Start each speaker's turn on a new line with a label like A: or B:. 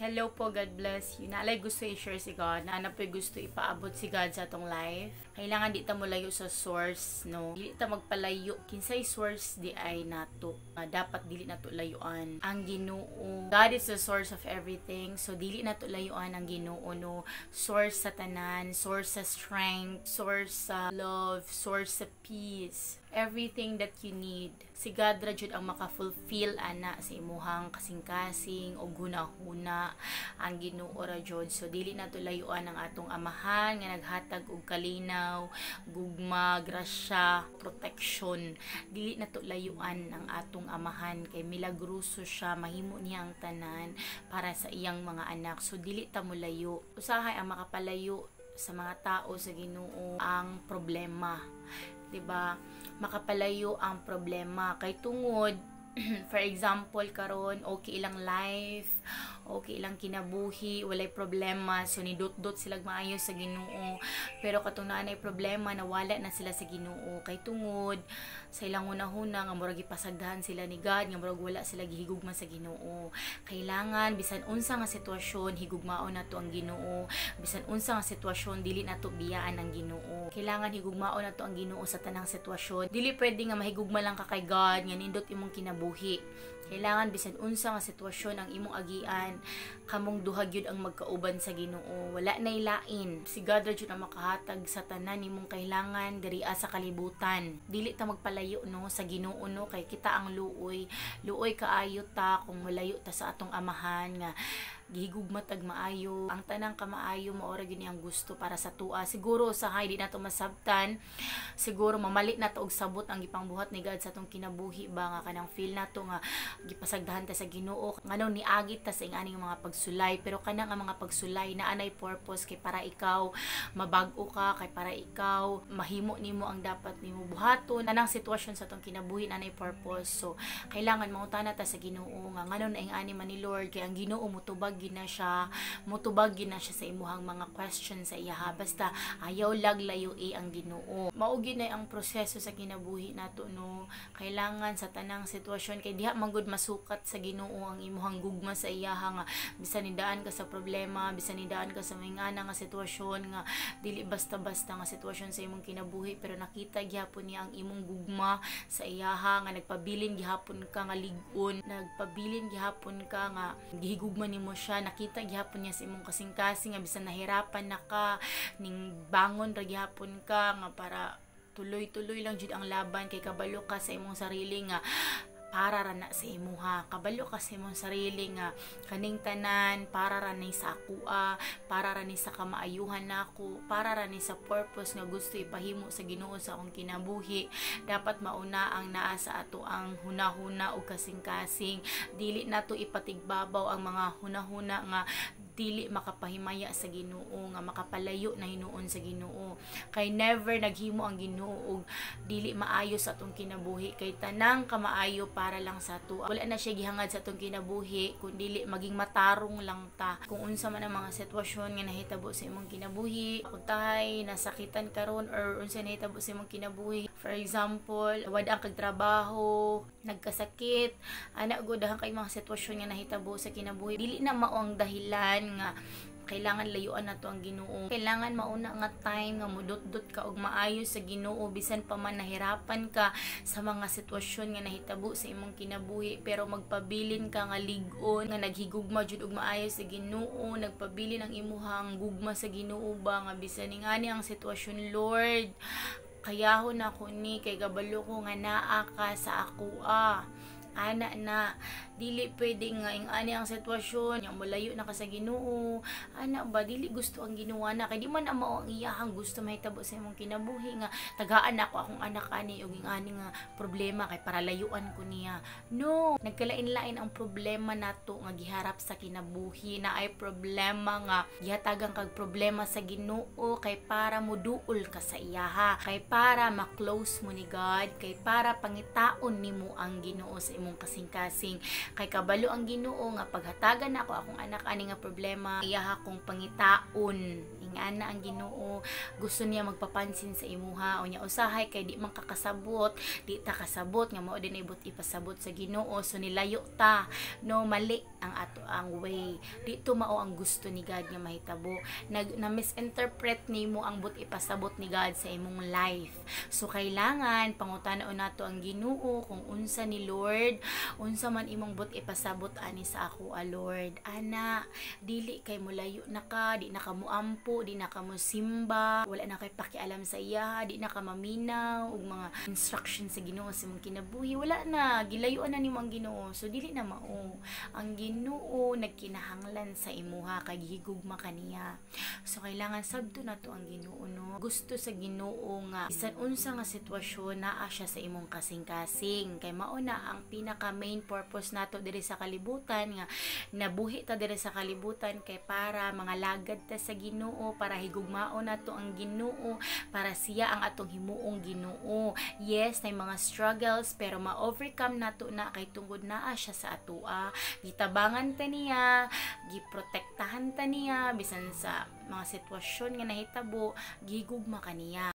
A: Hello po, God bless you. Naalay gusto i-share si God. Na po gusto ipaabot si God sa atong life. Kailangan di ta mo layo sa source, no? Dili ta magpalayo. Kinsay source di ay nato. Dapat dili nato layuan ang Ginoo. God is the source of everything. So dili nato layuan ang Ginoo, no? Source sa tanan, source sa strength, source sa love, source sa peace. Everything that you need. Si God ra jud ang maka-fulfill ana sa imuhang kasing-kasing o gunahuna ang Ginoo ra jud. So dili nato layuan ang atong amahan nga naghatag og kalinaw, gugma, grasya, protection. Dili nato layuan ang atong amahan kay milagroso siya, mahimo niya ang tanan para sa iyang mga anak. So dili ta mo layo. Usahay ang makapalayo sa mga tao sa Ginoo ang problema. 'Di ba? Makapalayo ang problema kay tungod for example karon okay ilang life, okay ilang kinabuhi, walay problema, so nidot-dot sila maayo sa Ginoo. Pero katong naanay problema nawala na sila sa Ginoo kay tungod sa ilang hunahuna nga murag gipasagdahan sila ni God, nga murag wala sila gihigugma sa Ginoo. Kailangan bisan unsa nga sitwasyon higugmaon nato ang Ginoo. Bisan unsa nga sitwasyon dili nato biyaan ang Ginoo. Kailangan higugmaon nato ang Ginoo sa tanang sitwasyon. Dili pwede nga mahigugma lang ka kay God nga nindot imong kinabuhi. Kailangan bisan unsa nga sitwasyon ang imong agian, kamong duha gyud ang magkauban sa Ginoo. Wala nay lain. Si God ra jud ang makahatag sa tanan nimong kailangan diri sa kalibutan. Dili ta magpalayo no sa Ginoo no kay kita ang luoy. Luoy kaayo ta kung malayo ta sa atong amahan nga gihigugma tag maayo. Ang tanang kamaayo maora gyud ang gusto para sa tua. Siguro usahay di nato masabtan. Siguro mamalit nato og sabot ang gipangbuhat ni God sa atong kinabuhi ba nga kanang feel nato nga gipasagdahan ta sa Ginoo. Nganong niagit ta sa inganing mga pagsulay, pero kanang ang mga pagsulay na anay purpose kay para ikaw mabag-o ka, kay para ikaw mahimo nimo ang dapat nimo buhaton. Kanang sitwasyon sa atong kinabuhi na anay purpose. So kailangan mangutana ta sa Ginoo nga nganon na ingani man ni Lord kay ang Ginoo mutubag gina siya sa imuhang mga questions sa iya. Basta ayaw laglayo ang Ginoo. Mao gyud ang proseso sa kinabuhi nato no. Kailangan sa tanang sitwasyon kay diha man gud masukat sa Ginoo ang imuhang gugma sa iya nga bisan nidaan ka sa problema, bisan nidaan ka sa mingana nga sitwasyon nga dili basta-basta nga sitwasyon sa imong kinabuhi, pero nakita gyapon niya ang imong gugma sa iya nga nagpabilin gihapon ka nga lig-on, nagpabilin gihapon ka nga gihigugma nimo siya. Nakita gihapon niya sa imong kasing-kasing nga bisan nahirapan na ka ning bangon ra gihapon ka nga para tuloy-tuloy lang jud ang laban kay kabalo ka sa imong sarili nga para ra na sa imuha. Kabalo ka sa imong sarili nga kaning tanan para ra ni sa akua, para ra ni sa kamaayuhan nako, para ra ni sa purpose nga gusto ipahimo sa Ginoo sa akong kinabuhi. Dapat mauna ang naa sa ato ang hunahuna o kasing-kasing. Dili nato ipatigbabaw ang mga hunahuna nga dili makapahimaya sa Ginoo, nga makapalayo na hinuon sa Ginoo. Kay never naghimo ang Ginoo og dili maayo sa atong kinabuhi, kay tanang kamaayo para lang sa ato. Wala na siya gihangad sa atong kinabuhi kun dili maging matarong lang ta kung unsa man ang mga sitwasyon nga nahitabo sa imong kinabuhi. Kung tahay nasakitan karon or unsa nahitabo sa imong kinabuhi, for example wad ang kag trabaho, nagkasakit, ana gud kay mga sitwasyon nga nahitabo sa kinabuhi, dili na mao ang dahilan nga kailangan layuan nato ang Ginoo. Kailangan mauna nga time nga mudot-dot ka og maayo sa Ginoo bisan pa man nahirapan ka sa mga sitwasyon nga nahitabo sa imong kinabuhi, pero magpabilin ka nga lig-on nga naghigugma jud og maayo sa Ginoo, nagpabilin ang imuhang gugma sa Ginoo ba nga bisan ingani ang sitwasyon, Lord kayahon ako ni kay gabalo ko nga naa ka sa akoa. Ana na dili pwede nga ingani ang sitwasyon nga molayo na ka sa Ginoo. Ana ba dili gusto ang ginawa na kay di man mao ang iyahang gusto mahitabo sa imong kinabuhi nga tagaan ako akong anak ani og ingani nga problema kay para layuan ko niya. No, nagkalain-lain ang problema nato nga giharap sa kinabuhi. Na ay problema nga gihatagan kag problema sa Ginoo kay para moduol ka sa iyaha, kay para ma-close mo ni God, kay para pangitaon nimo ang Ginoo sa imong kasing-kasing. Kay kabalo ang Ginoo nga paghatagan ako akong anak ani nga problema, iyaha kong pangitaon. Ingana ang Ginoo, gusto niya magpapansin sa imuha. O niya usahay kay di man kakasabot, di ta kasabot nga mao din ibot ipasabot sa Ginoo. So nilayo ta, no mali ang ato ang way. Dito mao ang gusto ni God nga mahitabo. Na misinterpret nimo ang but ipasabot ni God sa imong life. So kailangan pangutanaon nato ang Ginoo kung unsa ni Lord, unsa man imong but ipasabot ani sa ako Lord. Ana, dili kay mulayo na ka, di na ka muampo, di na ka musimba, wala na kay pakialam sa iya, di na ka maminaw og mga instructions sa Ginoo sa imong kinabuhi. Wala na, gilayuan na nimo ang Ginoo. So dili na mao. Ang Ginoo nagkinahanglan sa imuha kay higugma kaniya. So kailangan sabto na to ang Ginoo, no. Gusto sa Ginoo nga bisan unsa nga sitwasyon naa siya sa imong kasing-kasing. Kay mao na ang pinaka main purpose nato diri sa kalibutan nga nabuhi ta diri sa kalibutan kay para mga lagad ta sa Ginoo, para higugmaon nato ang Ginoo, para siya ang atong himuong Ginoo. Yes, may mga struggles pero ma-overcome nato na kay tungod naa siya sa atoa. Gitabangan ta niya, giprotektahan ta niya bisan sa mga sitwasyon nga nahitabo, gigugma kaniya.